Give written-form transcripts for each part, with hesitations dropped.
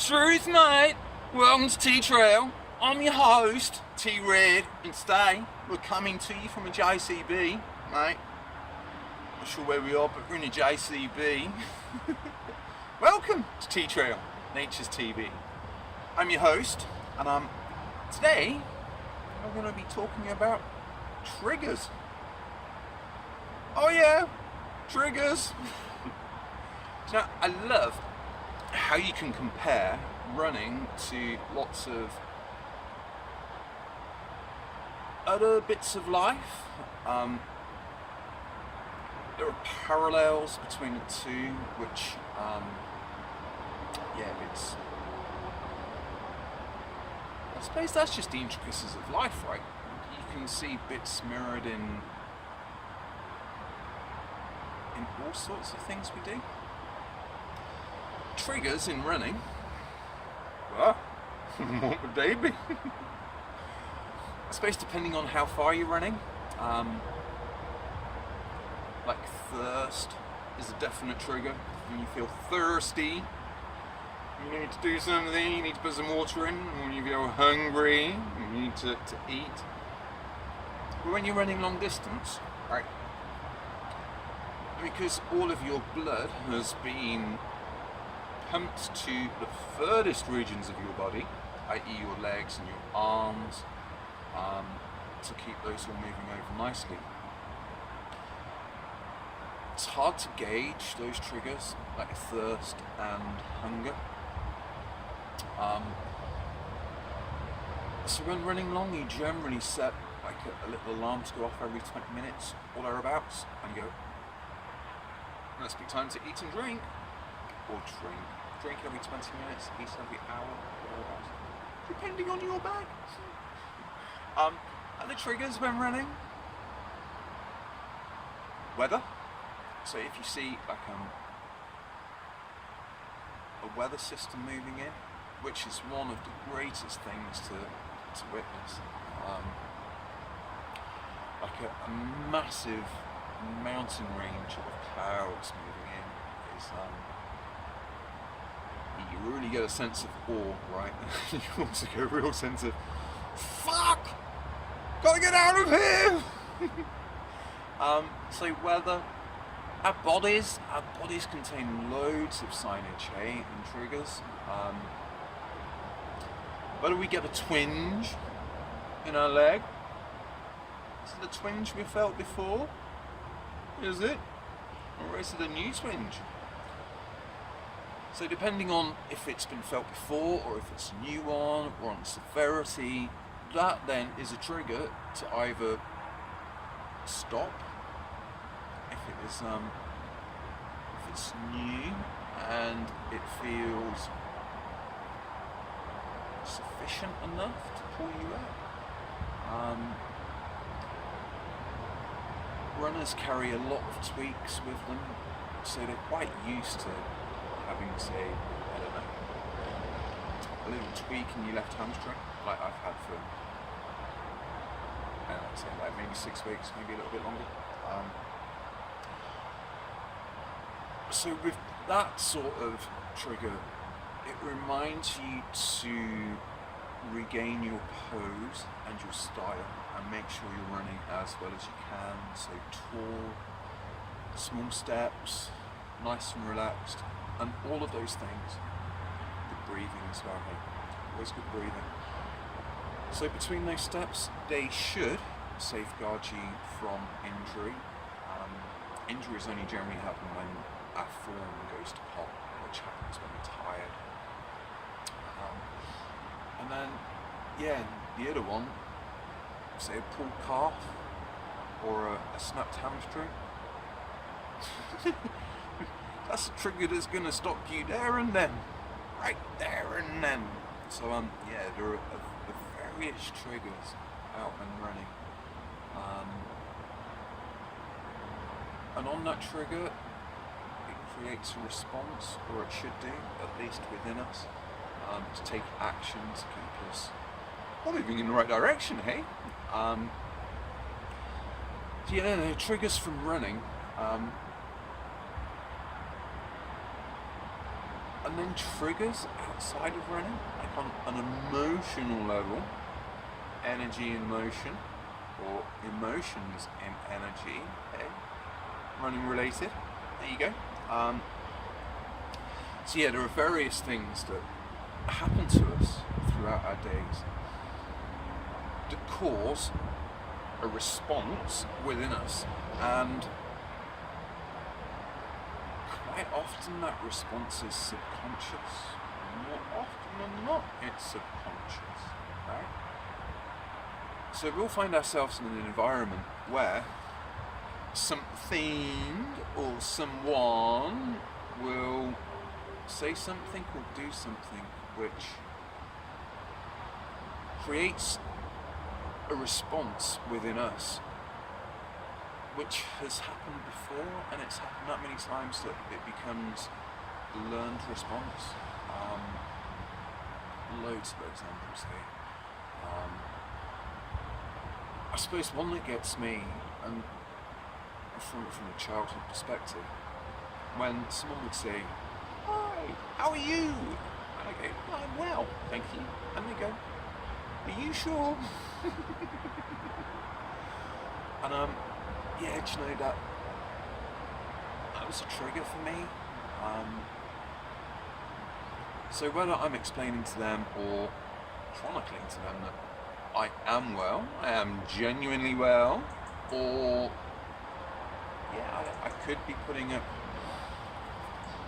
Truth, mate. Welcome to T-Trail. I'm your host, T-Red, and today we're coming to you from a JCB, mate. Not sure where we are, but we're in a JCB. Welcome to T-Trail, Nature's TV. I'm your host, and today we're going to be talking about triggers. Oh yeah, triggers. Now, I love how you can compare running to lots of other bits of life. There are parallels between the two, which, I suppose that's just the intricacies of life, right? You can see bits mirrored in all sorts of things we do. Triggers in running, well, what would they be? I suppose depending on how far you're running, like thirst is a definite trigger. When you feel thirsty, you need to do something, you need to put some water in. When you feel hungry, you need to eat. But when you're running long distance, right, because all of your blood has been pumped to the furthest regions of your body, i.e. your legs and your arms, to keep those all moving over nicely. It's hard to gauge those triggers, like thirst and hunger. So when running long, you generally set like a little alarm to go off every 20 minutes or thereabouts, and you go, must be time to eat and drink, or drink every 20 minutes, eat every hour, thereabouts, depending on your bag. And the triggers when running, weather. So if you see like a weather system moving in, which is one of the greatest things to witness, like a massive mountain range of clouds moving in is, you really get a sense of awe, right? You also get a real sense of, fuck! Gotta get out of here! So weather, our bodies contain loads of signage, and triggers. Whether we get a twinge in our leg, is it a twinge we felt before? Is it? Or is it a new twinge? So depending on if it's been felt before, or if it's a new one, or on severity, that then is a trigger to either stop, if it's new and it feels sufficient enough to pull you out. Runners carry a lot of tweaks with them, so they're quite used to having, say, I don't know, a little tweak in your left hamstring, like I've had for, I'd say like maybe 6 weeks, maybe a little bit longer. So with that sort of trigger, it reminds you to regain your pose and your style and make sure you're running as well as you can. So tall, small steps, nice and relaxed, and all of those things. Good breathing as well, hey? Always good breathing. So between those steps, they should safeguard you from injury. Injuries only generally happen when our form goes to pot, which happens when we're tired. And then, the other one, say a pulled calf or a snapped hamstring. That's a trigger that's going to stop you there and then, right there and then. So there are various triggers out when running. And on that trigger, it creates a response, or it should do, at least within us, to take action to keep us moving in the right direction, hey? Triggers from running. And then triggers outside of running, like on an emotional level, energy in motion, or emotions in energy, okay? Running related, there you go. So yeah, there are various things that happen to us throughout our days that cause a response within us, and quite often that response is subconscious. More often than not, it's subconscious, right? So we'll find ourselves in an environment where something or someone will say something or do something which creates a response within us which has happened before, and it's happened that many times that it becomes a learned response. Loads of examples here. I suppose one that gets me, and from a childhood perspective, when someone would say, "Hi, how are you?" And I go, "I'm well, thank you." And they go, "Are you sure?" And yeah, do you know that was a trigger for me. So whether I'm explaining to them or chronicling to them that I am well, I am genuinely well, or yeah, I could be putting up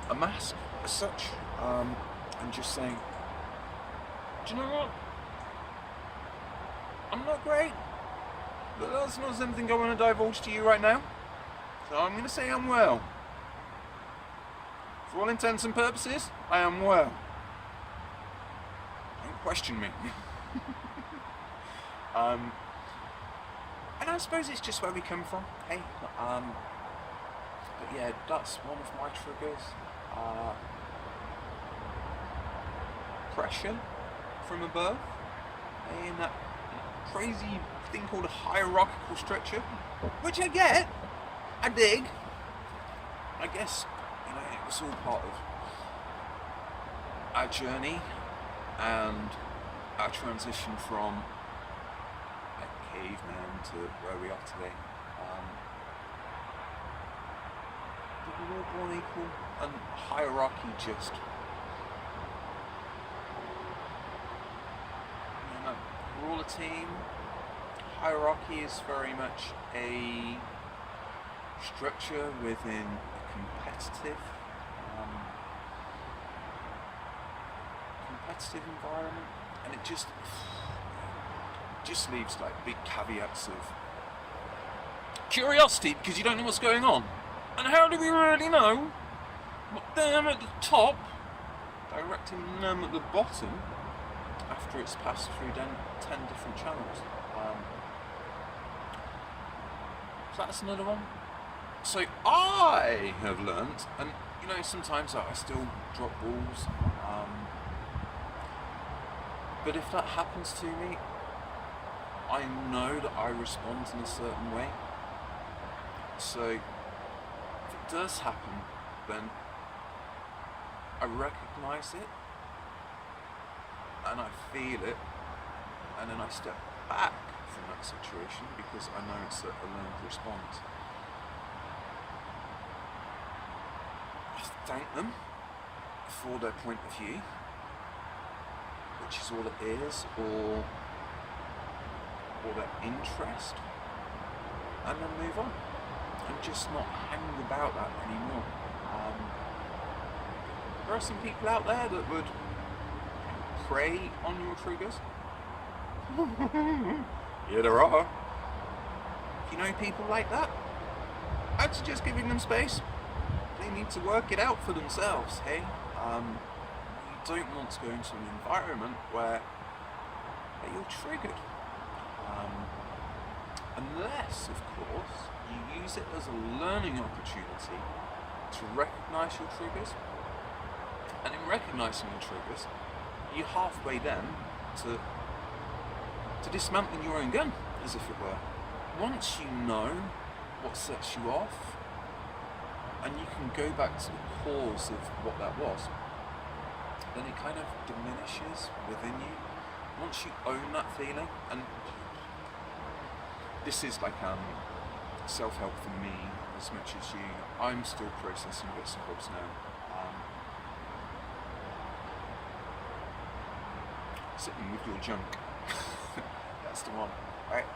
a mask as such, and just saying, do you know what? I'm not great, but that's not something I want to divulge to you right now. So I'm going to say I'm well. For all intents and purposes, I am well. Don't question me. And I suppose it's just where we come from. Hey, but yeah, that's one of my triggers. Pressure from above, and that crazy thing called a hierarchical structure, which I get, I dig. I guess, you know, it was all part of our journey and our transition from a caveman to where we are today. But we're all born equal, and hierarchy just, you know, we're all a team. Hierarchy is very much a structure within a competitive environment, and it just leaves like big caveats of curiosity, because you don't know what's going on, and how do we really know what them at the top directing them at the bottom after it's passed through 10 different channels. So that's another one. So I have learnt, and you know, sometimes I still drop balls, but if that happens to me, I know that I respond in a certain way. So if it does happen, then I recognise it, and I feel it, and then I step back from that situation because I know it's a learned response. I thank them for their point of view, which is all it is, or their interest, and then move on, and just not hang about that anymore. There are some people out there that would prey on your triggers. Yeah, there are. If you know people like that, I'd suggest giving them space. They need to work it out for themselves, hey? You don't want to go into an environment where you're triggered. Unless, of course, you use it as a learning opportunity to recognise your triggers. And in recognising your triggers, you're halfway then to dismantling your own gun, as if it were. Once you know what sets you off, and you can go back to the cause of what that was, then it kind of diminishes within you. Once you own that feeling, and this is like self-help for me as much as you. I'm still processing bits and bobs now. Sitting with your junk. That's the one, right?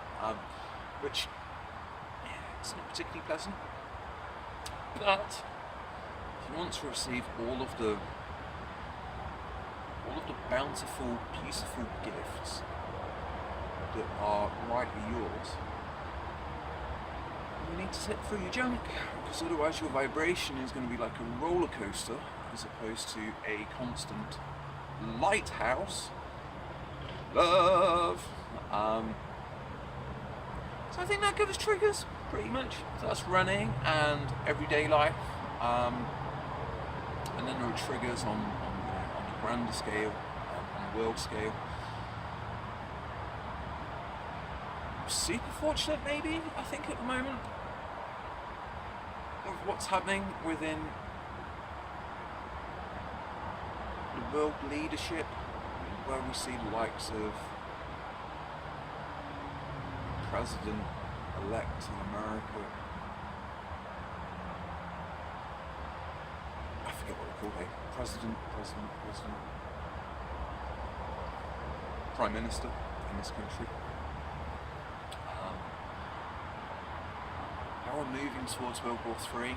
Which, yeah, it's not particularly pleasant. But if you want to receive all of the bountiful, beautiful gifts that are rightly yours, you need to sit through your junk, because otherwise your vibration is going to be like a roller coaster as opposed to a constant lighthouse. Love. So I think that covers triggers pretty much. So that's running and everyday life, and then there are triggers on a grander scale, on a world scale. Super fortunate, maybe, I think, at the moment, of what's happening within the world leadership, where we see the likes of President-elect in America. I forget what they call it. President. Prime Minister in this country. How we're moving towards World War III.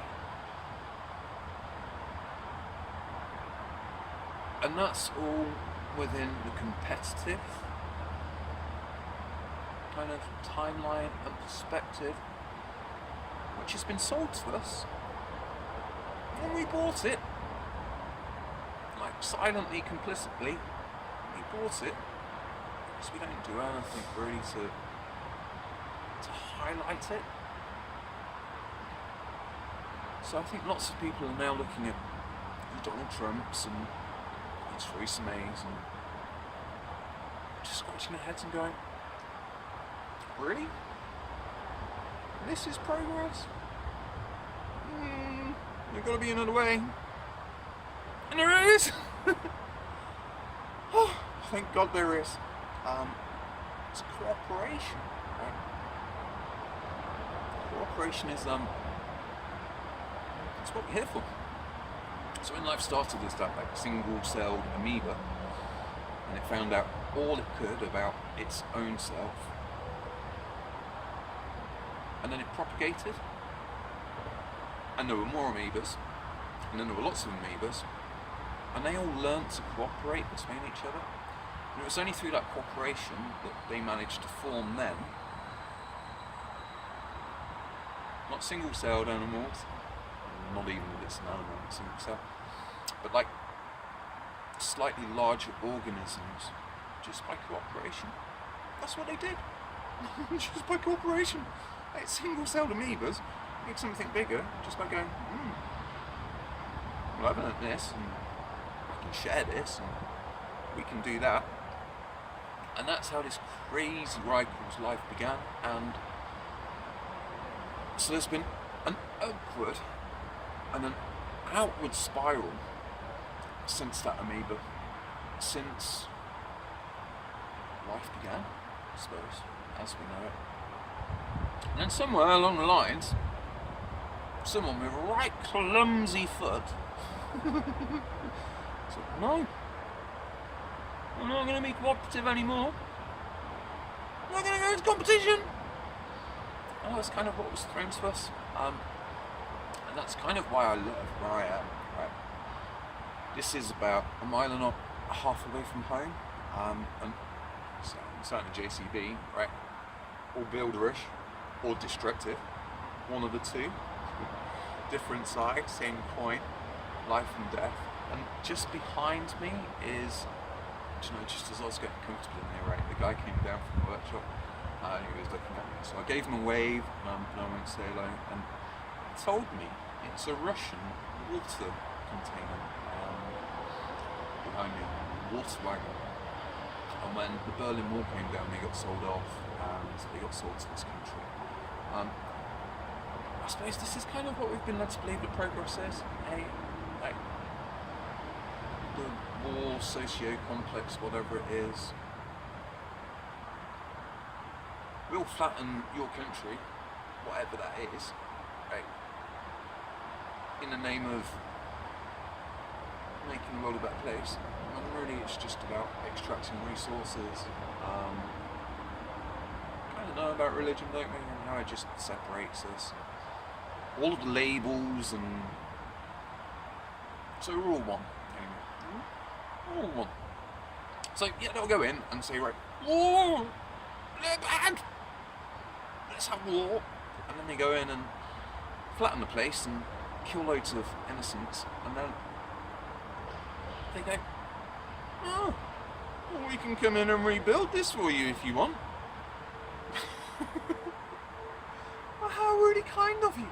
And that's all within the competitive kind of timeline and perspective which has been sold to us when we bought it, like silently, complicitly. We bought it because we don't do anything really to highlight it. So I think lots of people are now looking at Donald Trump's and Theresa May's and just scratching their heads and going, really? This is progress? There's got to be another way. And there is! Oh, thank God there is. It's cooperation, right? Cooperation is it's what we're here for. So when life started as that like single-celled amoeba, and it found out all it could about its own self, and then it propagated, and there were more amoebas, and then there were lots of amoebas, and they all learnt to cooperate between each other. And it was only through that cooperation that they managed to form then, not single-celled animals, not even that it's an animal, it's single cell, but like slightly larger organisms, just by cooperation. That's what they did. Just by cooperation. Like single-celled amoebas make something bigger just by going, well, I've learned this, and I can share this, and we can do that. And that's how this crazy ride called life began. And so there's been an upward and an outward spiral since that amoeba, since life began, I suppose, as we know it. And then somewhere along the lines, someone with a right clumsy foot said, no, I'm not going to be cooperative anymore. I'm not going to go into competition. And that's kind of what was thrown to us. And that's kind of why I love where I am. Right? This is about a mile and a half away from home, and so I'm certainly JCB, right? Or builderish, or destructive, one of the two. Different sides, same coin, life and death. And just behind me is, just as I was getting comfortable in here, right? The guy came down from the workshop, and he was looking at me. So I gave him a wave, and I went to say hello, and told me it's a Russian water container behind me, water wagon. And when the Berlin Wall came down, they got sold off, and they got sold to this country. I suppose this is kind of what we've been led to believe that progress is. The wall, socio-complex, whatever it is. We'll flatten your country, whatever that is, right, in the name of making the world a better place. And really it's just about extracting resources. Kind of know about religion, don't we, and how it just separates us. All of the labels, and so we're all one, anyway. We're all one. So yeah, they'll go in and say, right, war, they're bad, let's have war. And then they go in and flatten the place and kill loads of innocents, and then they go, oh, well, we can come in and rebuild this for you if you want. Well, how really kind of you.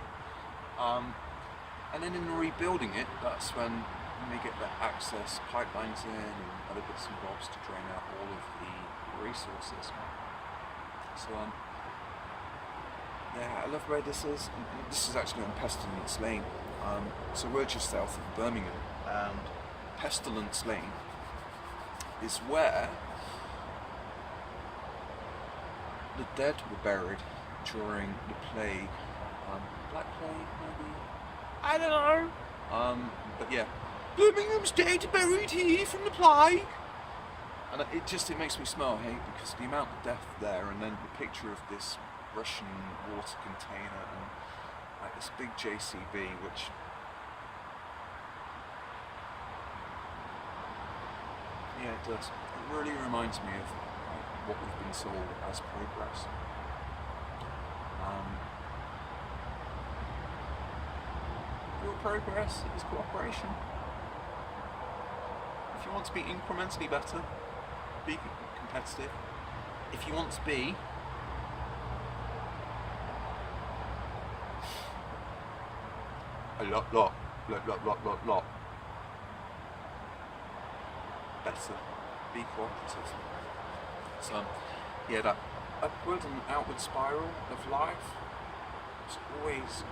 And then in rebuilding it, that's when they get the access pipelines in and other bits and bobs to drain out all of the resources. So yeah, I love where this is. This is actually on Pestilence Lane. So we're just south of Birmingham, and Pestilence Lane is where the dead were buried during the plague. Black Plague, maybe? I don't know. But yeah, Birmingham's dead, buried here from the plague. And it makes me smile, hey, because the amount of death there, and then the picture of this Russian water container and like this big JCB, which yeah, it does. It really reminds me of like, what we've been sold as progress. Real progress is cooperation. If you want to be incrementally better, be competitive. If you want to be a lot better, be cooperative. So yeah, that upward and outward spiral of life is always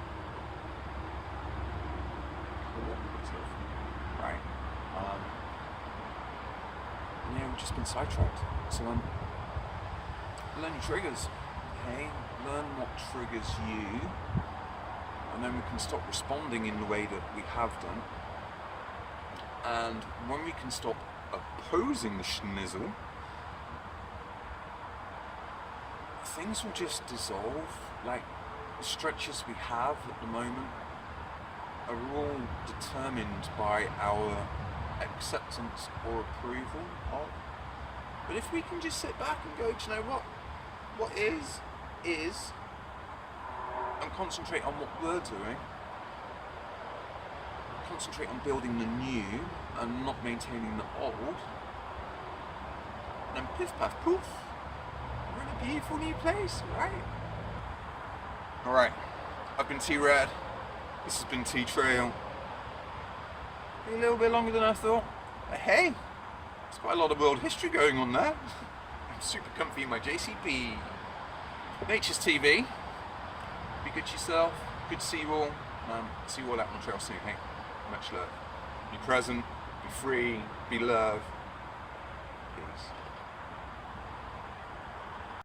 cooperative, right? And yeah, we've just been sidetracked. So learn your triggers, okay? Learn what triggers you, and then we can stop responding in the way that we have done. And when we can stop opposing the schnizzle, things will just dissolve. Like the stretches we have at the moment are all determined by our acceptance or approval of. But if we can just sit back and go, do you know what is, and concentrate on what we're doing, concentrate on building the new and not maintaining the old, and then piff paff poof, we're in a beautiful new place, right? Alright, I've been T-Rad, this has been T-Trail. A little bit longer than I thought, but hey, there's quite a lot of world history going on there. I'm super comfy in my JCB. Nature's TV, be good to yourself, good to see you all. See you all out on the trail soon, hey? Much love. Be present, be free, be love.